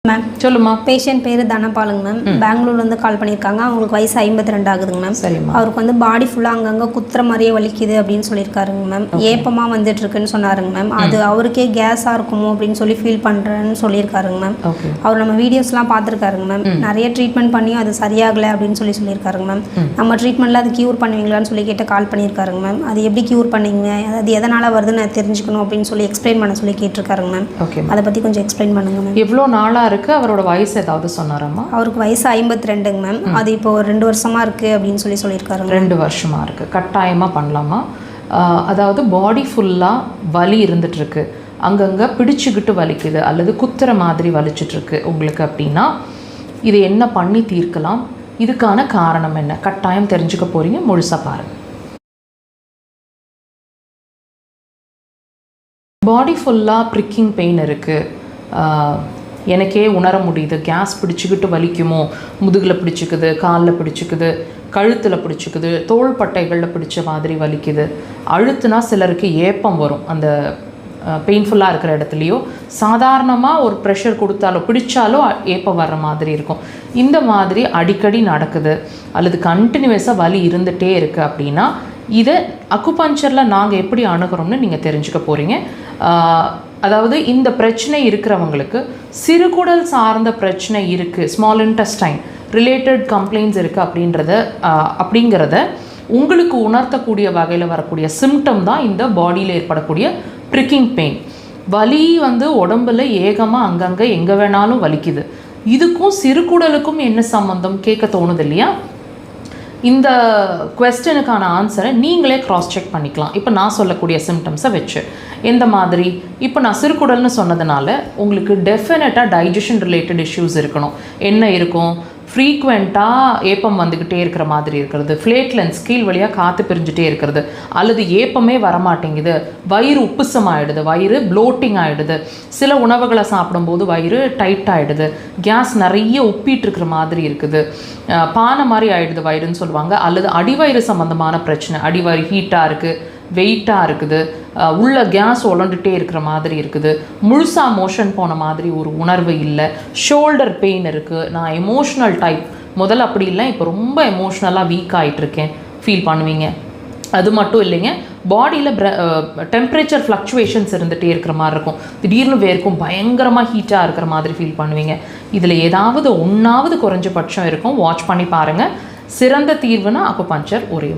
Ma'am சொல்லுமா. Patient பேர் தனபாலுங்க ma'am. பெங்களூர்லேருந்து கால் பண்ணியிருக்காங்க. அவங்களுக்கு வயசு 52 ஆகுதுங்க மேம். சரிம்மா. அவருக்கு வந்து பாடி ஃபுல்லாக அங்கங்கே குத்துற மாதிரியே வலிக்குது அப்படின்னு சொல்லியிருக்காருங்க மேம். ஏப்பமாக வந்துட்டு இருக்குன்னு சொன்னாருங்க மேம். அது அவருக்கே கேஸாக இருக்குமோ அப்படின்னு சொல்லி ஃபீல் பண்ணுறேன்னு சொல்லியிருக்காருங்க மேம். அவர் நம்ம வீடியோஸ்லாம் பார்த்துருக்காருங்க மேம். நிறைய ட்ரீட்மெண்ட் பண்ணியும் அது சரியாகலை அப்படின்னு சொல்லியிருக்காருங்க மேம். நம்ம ட்ரீட்மெண்ட்டில் அது க்யூர் பண்ணுவீங்களான்னு சொல்லி கேட்டு கால் பண்ணியிருக்காருங்க மேம். அது எப்படி க்யூர் பண்ணீங்க, அது எதனால் வருதுன்னு நான் தெரிஞ்சுக்கணும் அப்படின்னு சொல்லி எக்ஸ்பிளைன் பண்ண சொல்லி கேட்டிருக்காருங்க மேம். அதை பற்றி கொஞ்சம் எக்ஸ்பிளைன் பண்ணுங்க மேம். எவ்வளோ நாளாக இருக்குது, அவரோட வயசு ஏதாவது சொன்னாராம்மா? அவருக்கு வயசு 52ங்க மேம். அது இப்போ 2 வருஷமாக இருக்குது அப்படின்னு சொல்லியிருக்காருங்க. 2 வருஷமாக இருக்குது. கட்டாயமாக பண்ணலாமா? அதாவது பாடி ஃபுல்லாக வலி இருந்துகிட்ருக்கு, அங்கங்கே பிடிச்சிக்கிட்டு வலிக்குது அல்லது குத்துற மாதிரி வலிச்சிட்ருக்கு உங்களுக்கு அப்படின்னா இது என்ன பண்ணி தீர்க்கலாம், இதுக்கான காரணம் என்ன, கட்டாயம் தெரிஞ்சுக்க போகிறீங்க. முழுசாக பாருங்கள். பாடி ஃபுல்லாக ப்ரிக்கிங் பெயின் இருக்குது, எனக்கே உணர முடியுது, கேஸ் பிடிச்சிக்கிட்டு வலிக்குமோ, முதுகில் பிடிச்சிக்குது, காலில் பிடிச்சிக்குது, கழுத்தில் பிடிச்சிக்குது, தோள்பட்டைகளில் பிடிச்ச மாதிரி வலிக்குது, அழுத்துனா சிலருக்கு ஏப்பம் வரும் அந்த பெயின்ஃபுல்லாக இருக்கிற இடத்துலையோ, சாதாரணமாக ஒரு ப்ரெஷர் கொடுத்தாலோ பிடிச்சாலோ ஏப்பம் வர்ற மாதிரி இருக்கும். இந்த மாதிரி அடிக்கடி நடக்குது அல்லது கண்டினியூஸாக வலி இருந்துகிட்டே இருக்குது அப்படின்னா இதை அக்குபஞ்சரில் நாங்கள் எப்படி அணுகிறோம்னு நீங்கள் தெரிஞ்சுக்க போகிறீங்க. அதாவது இந்த பிரச்சனை இருக்கிறவங்களுக்கு சிறுகுடல் சார்ந்த பிரச்சனை இருக்குது, ஸ்மால் இன்டெஸ்டைன் ரிலேட்டட் கம்ப்ளைண்ட்ஸ் இருக்குது அப்படிங்கிறத உங்களுக்கு உணர்த்தக்கூடிய வகையில் வரக்கூடிய சிம்டம் தான் இந்த பாடியில் ஏற்படக்கூடிய ப்ரிக்கிங் பெயின். வலி வந்து உடம்புல ஏகமாக அங்கங்கே எங்கே வேணாலும் வலிக்குது. இதுக்கும் சிறுகுடலுக்கும் என்ன சம்மந்தம் கேட்க தோணுது இல்லையா? இந்த குவெஸ்டனுக்கான ஆன்சரை நீங்களே க்ராஸ் செக் பண்ணிக்கலாம். இப்போ நான் சொல்லக்கூடிய சிம்டம்ஸை வச்சு எந்த மாதிரி, இப்போ நான் சிறுகுடல்னு சொன்னதுனால உங்களுக்கு டெஃபினட்டாக டைஜஷன் ரிலேட்டட் இஷ்யூஸ் இருக்கணும். என்ன இருக்கும்? ஃப்ரீக்வெண்ட்டாக ஏப்பம் வந்துக்கிட்டே இருக்கிற மாதிரி இருக்கிறது, ஃப்ளேட்லென்ஸ் கீழ் வழியாக காற்று பிரிஞ்சுட்டே இருக்கிறது, அல்லது ஏப்பமே வரமாட்டேங்குது, வயிறு உப்புசம் ஆகிடுது, வயிறு ப்ளோட்டிங் ஆகிடுது, சில உணவுகளை சாப்பிடும்போது வயிறு டைட் ஆகிடுது, கேஸ் நிறைய உப்பிட்டு இருக்கிற மாதிரி இருக்குது, பானை மாதிரி ஆகிடுது வயிறுன்னு சொல்லுவாங்க, அல்லது அடிவயிறு சம்மந்தமான பிரச்சனை, அடிவயிறு ஹீட்டாக இருக்குது, வெயிட்டாக இருக்குது, உள்ள கேஸ் உலண்டுட்டே இருக்கிற மாதிரி இருக்குது, முழுசாக மோஷன் போன மாதிரி ஒரு உணர்வு இல்லை, ஷோல்டர் பெயின் இருக்குது, நான் எமோஷ்னல் டைப், முதல்ல அப்படி இல்லை இப்போ ரொம்ப எமோஷ்னலாக வீக் ஆகிட்டுருக்கேன் ஃபீல் பண்ணுவீங்க. அது மட்டும் இல்லைங்க, பாடியில் டெம்பரேச்சர் ஃப்ளக்சுவேஷன்ஸ் இருந்துகிட்டே இருக்கிற மாதிரி இருக்கும், திடீர்னு வேர்க்கும், பயங்கரமாக ஹீட்டாக இருக்கிற மாதிரி ஃபீல் பண்ணுவீங்க. இதில் ஏதாவது ஒன்றாவது குறைஞ்சபட்சம் இருக்கும். வாட்ச் பண்ணி பாருங்கள். சிறந்த தீர்வுனா அக்குபஞ்சர் ஒரே